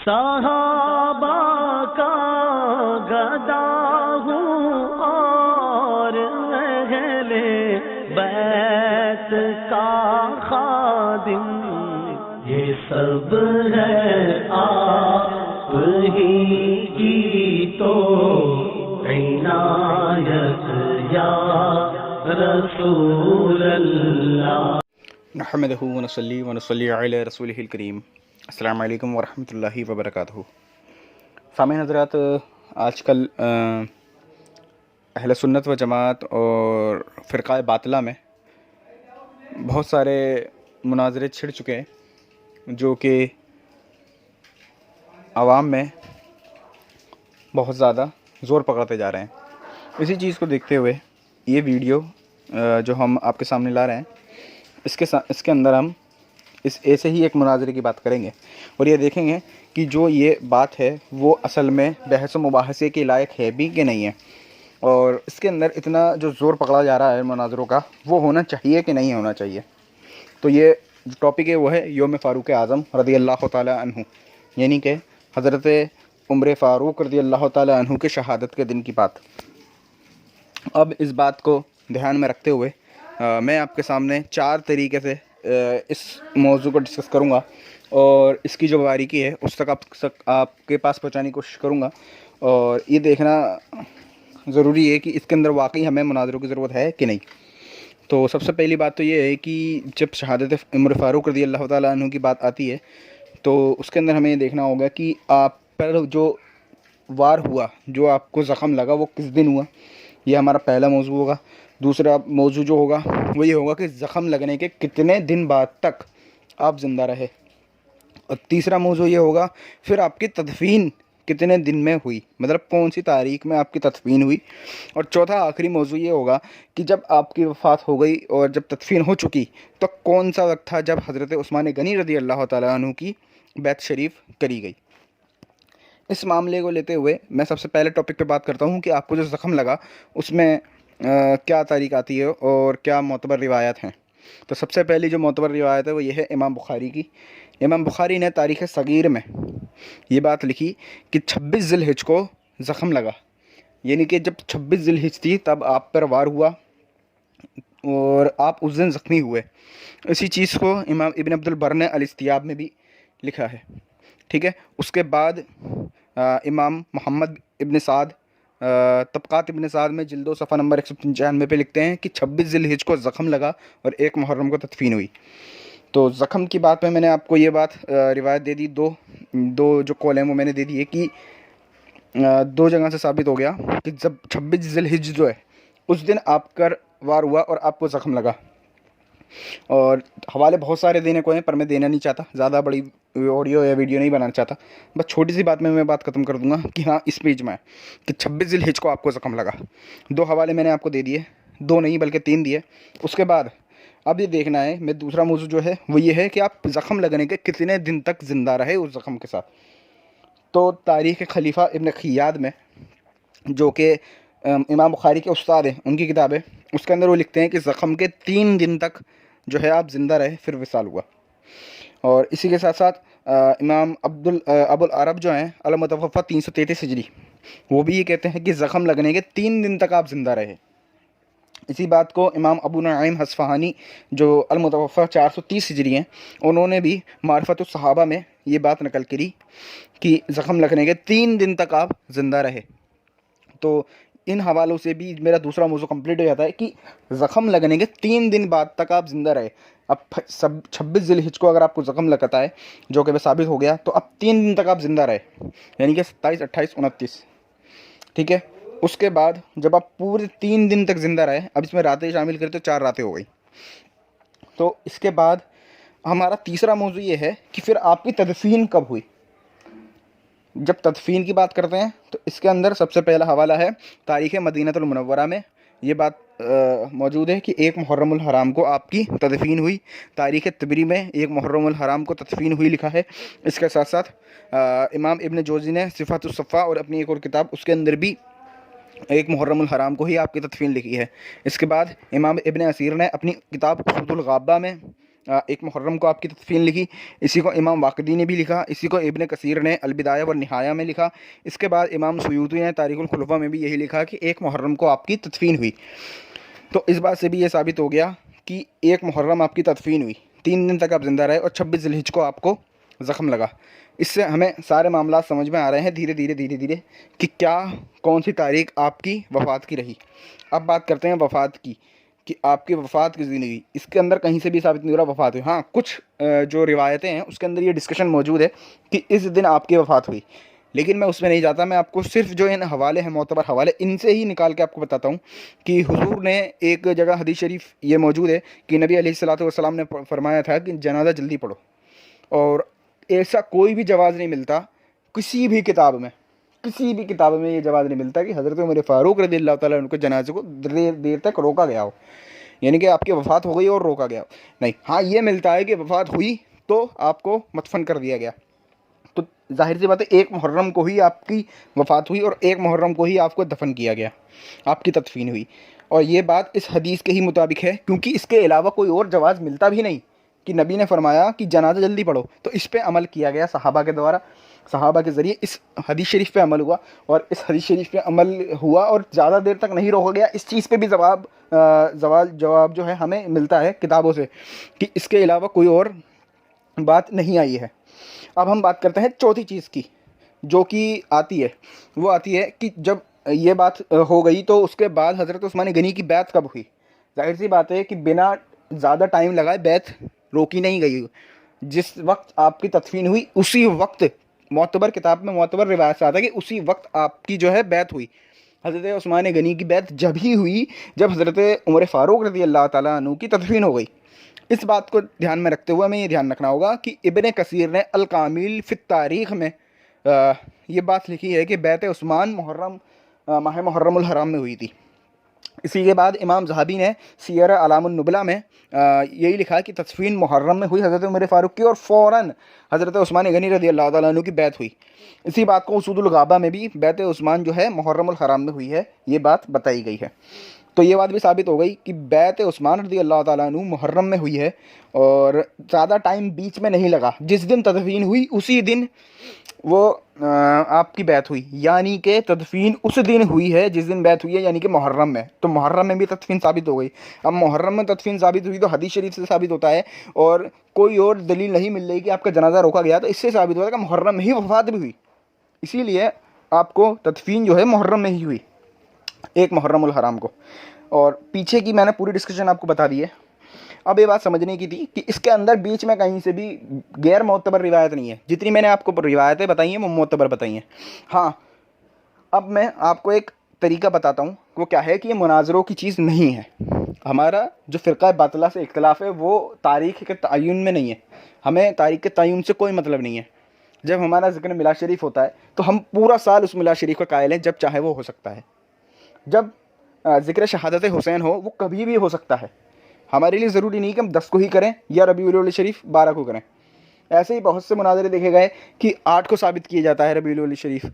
صحابہ کا گدا ہوں اور اہل بیت کا خادم، یہ سب ہے آپ ہی کی تو عنایت یا رسول اللہ۔ نحمدہ ونصلی علی رسولہ الکریم۔ السلام علیکم ورحمۃ اللہ وبرکاتہ۔ سامعین حضرات، آج کل اہل سنت و جماعت اور فرقہ باطلہ میں بہت سارے مناظرے چھڑ چکے ہیں جو کہ عوام میں بہت زیادہ زور پکڑتے جا رہے ہیں۔ اسی چیز کو دیکھتے ہوئے یہ ویڈیو جو ہم آپ کے سامنے لا رہے ہیں، اس کے اندر ہم ایسے ہی ایک مناظرے کی بات کریں گے اور یہ دیکھیں گے کہ جو یہ بات ہے وہ اصل میں بحث و مباحثے کے لائق ہے بھی کہ نہیں ہے، اور اس کے اندر اتنا جو زور پکڑا جا رہا ہے مناظروں کا وہ ہونا چاہیے کہ نہیں ہونا چاہیے۔ تو یہ جو ٹاپک ہے وہ ہے یوم فاروق اعظم رضی اللہ تعالی عنہ، یعنی کہ حضرت عمر فاروق رضی اللہ تعالی عنہ کے شہادت کے دن کی بات۔ اب اس بات کو دھیان میں رکھتے ہوئے میں آپ کے سامنے 4 طریقے سے اس موضوع کو ڈسکس کروں گا اور اس کی جو باریکی ہے اس تک آپ کے پاس پہنچانے کی کوشش کروں گا، اور یہ دیکھنا ضروری ہے کہ اس کے اندر واقعی ہمیں مناظروں کی ضرورت ہے کہ نہیں۔ تو سب سے پہلی بات تو یہ ہے کہ جب شہادت عمر فاروق رضی اللہ تعالیٰ عنہ کی بات آتی ہے تو اس کے اندر ہمیں یہ دیکھنا ہوگا کہ آپ پر جو وار ہوا، جو آپ کو زخم لگا، وہ کس دن ہوا۔ یہ ہمارا پہلا موضوع ہوگا۔ دوسرا موضوع جو ہوگا وہ یہ ہوگا کہ زخم لگنے کے کتنے دن بعد تک آپ زندہ رہے، اور تیسرا موضوع یہ ہوگا پھر آپ کی تدفین کتنے دن میں ہوئی، مطلب کون سی تاریخ میں آپ کی تدفین ہوئی، اور چوتھا آخری موضوع یہ ہوگا کہ جب آپ کی وفات ہو گئی اور جب تدفین ہو چکی تو کون سا وقت تھا جب حضرت عثمان غنی رضی اللہ تعالیٰ عنہ کی بیعت شریف کری گئی۔ اس معاملے کو لیتے ہوئے میں سب سے پہلے ٹاپک پہ بات کرتا ہوں کہ آپ کو جو زخم لگا اس میں کیا تاریخ آتی ہے اور کیا معتبر روایات ہیں۔ تو سب سے پہلی جو معتبر روایت ہے وہ یہ ہے امام بخاری کی۔ امام بخاری نے تاریخ صغیر میں یہ بات لکھی کہ 26 ذی الحجہ کو زخم لگا، یعنی کہ جب 26 ذی الحجہ تھی تب آپ پر وار ہوا اور آپ اس دن زخمی ہوئے۔ اسی چیز کو امام ابن عبد البر نے الاستیاب میں بھی لکھا ہے، ٹھیک ہے۔ اس کے بعد امام محمد ابن سعد طبقات ابن سعد میں جلد و صفحہ نمبر 195 پہ لکھتے ہیں کہ 26 ذی الحجہ کو زخم لگا اور 1 محرم کو تدفین ہوئی۔ تو زخم کی بات میں نے آپ کو یہ بات روایت دے دی، دو جو قول ہیں وہ میں نے دے دی ہے کہ 2 جگہ سے ثابت ہو گیا کہ جب 26 ذی الحجہ جو ہے اس دن آپ کا وار ہوا اور آپ کو زخم لگا، اور حوالے بہت سارے دینے کو ہیں پر میں دینا نہیں چاہتا، زیادہ بڑی آڈیو یا ویڈیو نہیں بنانا چاہتا، بس چھوٹی سی بات میں بات ختم کر دوں گا کہ ہاں اس پہ اجماع ہے کہ 26 ذی الحجہ کو آپ کو زخم لگا۔ 2 حوالے میں نے آپ کو دے دیے، 2 نہیں بلکہ 3 دیے۔ اس کے بعد اب یہ دیکھنا ہے میں دوسرا موضوع جو ہے وہ یہ ہے کہ آپ زخم لگنے کے کتنے دن تک زندہ رہے اس زخم کے ساتھ۔ تو تاریخ خلیفہ ابن خیاد میں، جو کہ امام بخاری کے استاد ہیں، ان کی کتاب ہے، اس کے اندر وہ لکھتے ہیں کہ زخم کے 3 دن تک جو ہے آپ زندہ رہے پھر وصال ہوا۔ اور اسی کے ساتھ ساتھ امام ابو العرب جو ہیں المتوفی 333 ہجری، وہ بھی یہ کہتے ہیں کہ زخم لگنے کے 3 دن تک آپ زندہ رہے۔ اسی بات کو امام ابو نعیم اصفہانی جو المتوفی 430 ہجری ہیں، انہوں نے بھی معرفت الصحابہ میں یہ بات نقل کری کہ زخم لگنے کے 3 دن تک آپ زندہ رہے۔ تو ان حوالوں سے بھی میرا دوسرا موضوع کمپلیٹ ہو جاتا ہے کہ زخم لگنے کے 3 دن بعد تک آپ زندہ رہے۔ اب 26 ذی الحجہ کو اگر آپ کو زخم لگتا ہے جو کہ ثابت ہو گیا تو اب 3 دن تک آپ زندہ رہے، یعنی کہ 27، 28، 29، ٹھیک ہے۔ اس کے بعد جب آپ پورے 3 دن تک زندہ رہے، اب اس میں راتیں شامل کریں تو 4 راتیں ہو گئی۔ تو اس کے بعد ہمارا تیسرا موضوع یہ ہے کہ پھر آپ کی تدفین کب ہوئی۔ جب تدفین کی بات کرتے ہیں تو اس کے اندر سب سے پہلا حوالہ ہے تاریخ مدینہ المنورہ میں، یہ بات موجود ہے کہ 1 محرم الحرام کو آپ کی تدفین ہوئی۔ تاریخ طبری میں 1 محرم الحرام کو تدفین ہوئی لکھا ہے۔ اس کے ساتھ ساتھ امام ابن جوزی نے صفات الصفا اور اپنی ایک اور کتاب، اس کے اندر بھی 1 محرم الحرام کو ہی آپ کی تدفین لکھی ہے۔ اس کے بعد امام ابن اسیر نے اپنی کتاب اسود الغابہ میں ایک محرم کو آپ کی تدفین لکھی. اسی کو امام واقدی نے بھی لکھا, اسی کو ابن کثیر نے البدایہ والنہایہ میں لکھا. اس کے بعد امام سیوطی نے تاریخ الخلفاء میں بھی یہی لکھا کہ 1 محرم کو آپ کی تدفین ہوئی. تو اس بات سے بھی یہ ثابت ہو گیا کہ 1 محرم آپ کی تدفین ہوئی, 3 دن تک آپ زندہ رہے اور 26 ذی الحجہ کو آپ کو زخم لگا. اس سے ہمیں سارے معاملات سمجھ میں آ رہے ہیں دھیرے دھیرے کہ کیا کون سی تاریخ آپ کی وفات کی رہی. اب بات کرتے ہیں وفات کی, کہ آپ کی وفات کس دن ہوئی. اس کے اندر کہیں سے بھی ثابت نہیں ہو رہا وفات ہوئی. ہاں کچھ جو روایتیں ہیں اس کے اندر یہ ڈسکشن موجود ہے کہ اس دن آپ کی وفات ہوئی, لیکن میں اس میں نہیں جاتا. میں آپ کو صرف جو ان حوالے ہیں معتبر حوالے ان سے ہی نکال کے آپ کو بتاتا ہوں کہ حضور نے ایک جگہ حدیث شریف یہ موجود ہے کہ نبی علیہ الصلوۃ والسلام نے فرمایا تھا کہ جنازہ جلدی پڑھو, اور ایسا کوئی بھی جواز نہیں ملتا کسی بھی کتاب میں یہ جواز نہیں ملتا کہ حضرت عمر فاروق رضی اللہ تعالیٰ عنہ کے جنازے کو دیر تک روکا گیا ہو, یعنی کہ آپ کی وفات ہو گئی اور روکا گیا ہو. نہیں, ہاں یہ ملتا ہے کہ وفات ہوئی تو آپ کو مدفن کر دیا گیا. تو ظاہر سی بات ہے 1 محرم کو ہی آپ کی وفات ہوئی اور 1 محرم کو ہی آپ کو دفن کیا گیا, آپ کی تدفین ہوئی. اور یہ بات اس حدیث کے ہی مطابق ہے, کیونکہ اس کے علاوہ کوئی اور جواز ملتا بھی نہیں کہ نبی نے فرمایا کہ جنازہ جلدی پڑھو. تو اس پہ عمل کیا گیا صحابہ کے دوارا, صحابہ کے ذریعے اس حدیث شریف پہ عمل ہوا, اور اس حدیث شریف پہ عمل ہوا اور زیادہ دیر تک نہیں روکا گیا. اس چیز پہ بھی جواب جو ہے ہمیں ملتا ہے کتابوں سے کہ اس کے علاوہ کوئی اور بات نہیں آئی ہے. اب ہم بات کرتے ہیں چوتھی چیز کی جو کہ آتی ہے, وہ آتی ہے کہ جب یہ بات ہو گئی تو اس کے بعد حضرت عثمان غنی کی بیعت کب ہوئی. ظاہر سی بات ہے کہ بنا زیادہ ٹائم لگائے بیعت روکی نہیں گئی. جس وقت آپ کی تدفین ہوئی اسی وقت معتبر کتاب میں معتبر روایت سے آتا ہے کہ اسی وقت آپ کی جو ہے بیعت ہوئی. حضرت عثمان غنی کی بیعت جب ہی ہوئی جب حضرت عمر فاروق رضی اللہ تعالیٰ عنہ کی تدفین ہو گئی. اس بات کو دھیان میں رکھتے ہوئے ہمیں یہ دھیان رکھنا ہوگا کہ ابن کثیر نے الکامل فی التاریخ میں یہ بات لکھی ہے کہ بیعت عثمان ماہ محرم الحرام میں ہوئی تھی. اسی کے بعد امام ذہبی نے سیر اعلام النبلہ میں یہی لکھا کہ تدفین محرم میں ہوئی حضرت عمر فاروق کی اور فوراً حضرت عثمان غنی رضی اللہ تعالیٰ عنہ کی بیعت ہوئی. اسی بات کو اسود الغابہ میں بھی بیعت عثمان جو ہے محرم الحرام میں ہوئی ہے, یہ بات بتائی گئی ہے. تو یہ بات بھی ثابت ہو گئی کہ بیعت عثمان رضی اللہ تعالیٰ عنہ محرم میں ہوئی ہے اور زیادہ ٹائم بیچ میں نہیں لگا. جس دن تدفین ہوئی اسی دن وہ آپ کی بیعت ہوئی, یعنی کہ تدفین اس دن ہوئی ہے جس دن بیعت ہوئی ہے, یعنی کہ محرم میں. تو محرم میں بھی تدفین ثابت ہو گئی. اب محرم میں تدفین ثابت ہوئی تو حدیث شریف سے ثابت ہوتا ہے, اور کوئی اور دلیل نہیں مل رہی کہ آپ کا جنازہ روکا گیا, تو اس سے ثابت ہوتا ہے کہ محرم میں ہی وفات بھی ہوئی. اسی لیے آپ کو تدفین جو ہے محرم میں ہی ہوئی, 1 محرم الحرام کو. اور پیچھے کی میں نے پوری ڈسکشن آپ کو بتا دی ہے. اب یہ بات سمجھنے کی تھی کہ اس کے اندر بیچ میں کہیں سے بھی غیر معتبر روایت نہیں ہے. جتنی میں نے آپ کو روایتیں بتائی ہیں وہ معتبر بتائی ہیں. ہاں اب میں آپ کو ایک طریقہ بتاتا ہوں, وہ کیا ہے کہ یہ مناظروں کی چیز نہیں ہے. ہمارا جو فرقہ باطلہ سے اختلاف ہے وہ تاریخ کے تعین میں نہیں ہے. ہمیں تاریخ کے تعین سے کوئی مطلب نہیں ہے. جب ہمارا ذکر میلاد شریف ہوتا ہے تو ہم پورا سال اس میلاد شریف کا قائل ہیں, جب چاہے وہ ہو سکتا ہے. جب ذکر شہادت حسین ہو وہ کبھی بھی ہو سکتا ہے. ہمارے لیے ضروری نہیں کہ ہم 10 کو ہی کریں یا ربیع الاول شریف 12 کو کریں. ایسے ہی بہت سے مناظرے دیکھے گئے کہ 8 کو ثابت کیا جاتا ہے ربیع الاول شریف,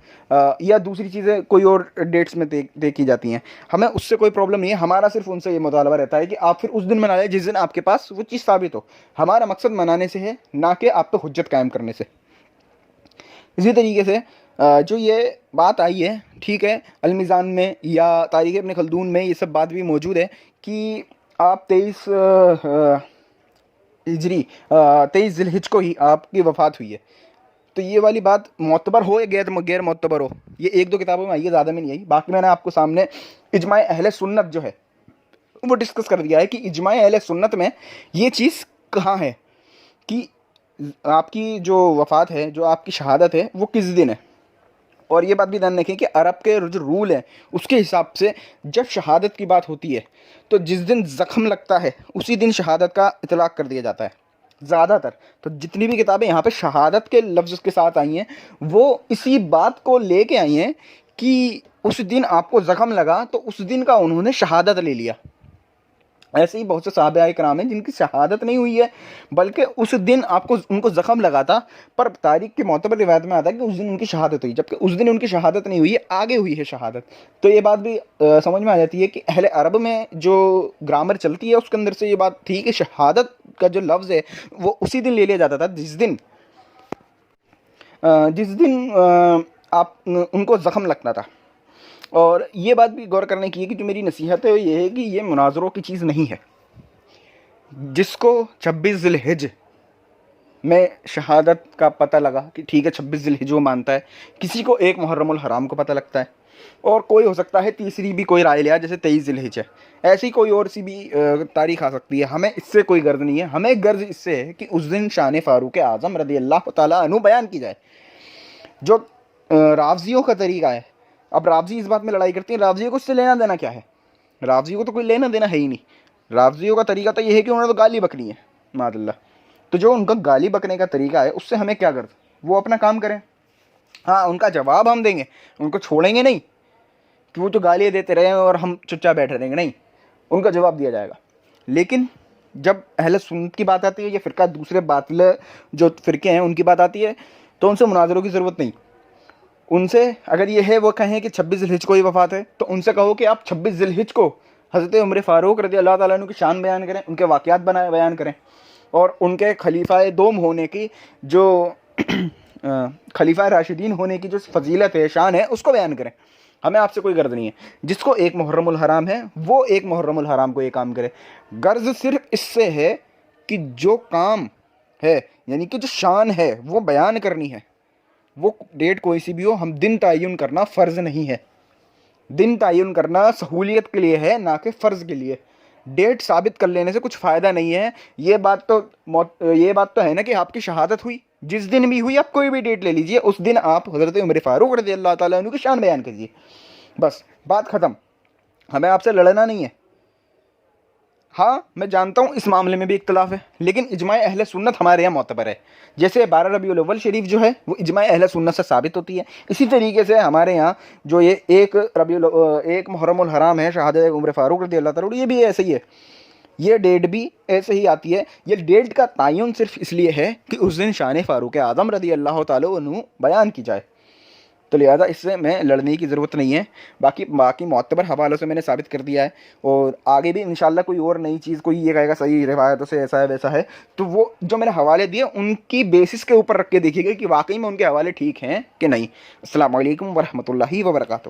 یا دوسری چیزیں کوئی اور ڈیٹس میں طے کی جاتی ہیں. ہمیں اس سے کوئی پرابلم نہیں ہے. ہمارا صرف ان سے یہ مطالبہ رہتا ہے کہ آپ پھر اس دن منا لیں جس دن آپ کے پاس وہ چیز ثابت ہو. ہمارا مقصد منانے سے ہے, نہ کہ آپ پہ حجت قائم کرنے سے. اسی طریقے سے جو یہ بات آئی ہے, ٹھیک ہے, المیزان میں یا تاریخ ابن خلدون میں یہ سب بات بھی موجود ہے کہ آپ 23 ذی الحجہ کو ہی آپ کی وفات ہوئی ہے. تو یہ والی بات معتبر ہو یا غیر معتبر ہو, یہ 1-2 کتابوں میں آئی ہے, زیادہ میں نہیں آئی. باقی میں نے آپ کو سامنے اجماع اہل سنت جو ہے وہ ڈسکس کر دیا ہے کہ اجماع اہل سنت میں یہ چیز کہاں ہے کہ آپ کی جو وفات ہے, جو آپ کی شہادت ہے, وہ کس دن ہے. اور یہ بات بھی دھیان رکھیں کہ عرب کے جو رول ہے اس کے حساب سے جب شہادت کی بات ہوتی ہے تو جس دن زخم لگتا ہے اسی دن شہادت کا اطلاق کر دیا جاتا ہے زیادہ تر. تو جتنی بھی کتابیں یہاں پہ شہادت کے لفظ کے ساتھ آئی ہیں وہ اسی بات کو لے کے آئی ہیں کہ اس دن آپ کو زخم لگا تو اس دن کا انہوں نے شہادت لے لیا. ایسے ہی بہت سے صحابہ کرام ہیں جن کی شہادت نہیں ہوئی ہے، بلکہ اس دن آپ کو ان کو زخم لگا تھا، پر تاریخ کی معتبر روایت میں آتا ہے کہ اس دن ان کی شہادت ہوئی، جبکہ اس دن ان کی شہادت نہیں ہوئی ہے، آگے ہوئی ہے شہادت۔ تو یہ بات بھی سمجھ میں آ جاتی ہے کہ اہل عرب میں جو گرامر چلتی ہے اس کے اندر سے یہ بات تھی کہ شہادت کا جو لفظ ہے وہ اسی دن لے لیا جاتا تھا جس دن آپ ان کو زخم لگتا تھا۔ اور یہ بات بھی غور کرنے کی ہے کہ جو میری نصیحت ہے وہ یہ ہے کہ یہ مناظروں کی چیز نہیں ہے۔ جس کو 26 ذی الحجہ میں شہادت کا پتہ لگا کہ ٹھیک ہے 26 ذی الحجہ وہ مانتا ہے، کسی کو 1 محرم الحرام کو پتہ لگتا ہے، اور کوئی ہو سکتا ہے تیسری بھی کوئی رائے لیا جیسے 23 ذی الحجہ، ایسی کوئی اور سی بھی تاریخ آ سکتی ہے۔ ہمیں اس سے کوئی غرض نہیں ہے، ہمیں غرض اس سے ہے کہ اس دن شان فاروق اعظم رضی اللہ تعالیٰ عنہ بیان کی جائے۔ جو رافضیوں کا طریقہ ہے، اب رافضی اس بات میں لڑائی کرتے ہیں، رافضیوں کو اس سے لینا دینا کیا ہے؟ رافضیوں کو تو کوئی لینا دینا ہے ہی نہیں۔ رافضیوں کا طریقہ تو یہ ہے کہ انہوں نے تو گالی بکنی ہے معاذ اللہ۔ تو جو ان کا گالی بکنے کا طریقہ ہے اس سے ہمیں کیا غرض؟ وہ اپنا کام کریں، ہاں ان کا جواب ہم دیں گے، ان کو چھوڑیں گے نہیں کہ وہ تو گالیاں دیتے رہے اور ہم چپ چاپ بیٹھے رہیں گے، نہیں، ان کا جواب دیا جائے گا۔ لیکن جب اہل سنت کی بات آتی ہے یا فرقہ دوسرے باطل جو فرقے ہیں ان کی بات آتی ہے تو ان سے مناظروں کی ضرورت نہیں۔ ان سے اگر یہ ہے وہ کہیں کہ 26 ذی الحجہ کو ہی وفات ہے تو ان سے کہو کہ آپ 26 ذی الحجہ کو حضرت عمر فاروق رضی اللہ تعالیٰ عنہ کی شان بیان کریں، ان کے واقعات بیان کریں، اور ان کے خلیفہ دوم ہونے کی جو خلیفہ راشدین ہونے کی جو فضیلت ہے، شان ہے، اس کو بیان کریں۔ ہمیں آپ سے کوئی غرض نہیں ہے۔ جس کو 1 محرم الحرام ہے وہ 1 محرم الحرام کو یہ کام کرے۔ غرض صرف اس سے ہے کہ جو کام ہے یعنی کہ جو شان ہے وہ بیان کرنی ہے، وہ ڈیٹ کوئی سی بھی ہو، ہم دن تعین کرنا فرض نہیں ہے۔ دن تعین کرنا سہولیت کے لیے ہے، نہ کہ فرض کے لیے۔ ڈیٹ ثابت کر لینے سے کچھ فائدہ نہیں ہے۔ یہ بات تو ہے نا کہ آپ کی شہادت ہوئی، جس دن بھی ہوئی آپ کوئی بھی ڈیٹ لے لیجئے، اس دن آپ حضرت عمر فاروق رضی اللہ تعالیٰ عنہ کی شان بیان کیجیے، بس بات ختم۔ ہمیں آپ سے لڑنا نہیں ہے۔ ہاں میں جانتا ہوں اس معاملے میں بھی اختلاف ہے، لیکن اجماع اہل سنت ہمارے یہاں معتبر ہے۔ جیسے 12 ربیع الاول شریف جو ہے وہ اجماع اہل سنت سے ثابت ہوتی ہے، اسی طریقے سے ہمارے یہاں جو یہ 1 محرم الحرام ہے شہادت عمر فاروق رضی اللہ تعالیٰ عنہ، یہ بھی ایسے ہی ہے، یہ ڈیٹ بھی ایسے ہی آتی ہے۔ یہ ڈیٹ کا تعین صرف اس لیے ہے کہ اس دن شان فاروق اعظم رضی اللہ تعالیٰ عنہ بیان کی جائے، تو لہذا اس سے میں لڑنے کی ضرورت نہیں ہے۔ باقی معتبر حوالوں سے میں نے ثابت کر دیا ہے، اور آگے بھی انشاءاللہ کوئی اور نئی چیز کوئی یہ کہے گا صحیح روایتوں سے ایسا ہے ویسا ہے، تو وہ جو میں نے حوالے دیے ان کی بیسس کے اوپر رکھ کے دیکھیے گا کہ واقعی میں ان کے حوالے ٹھیک ہیں کہ نہیں۔ السلام علیکم ورحمۃ اللہ وبرکاتہ۔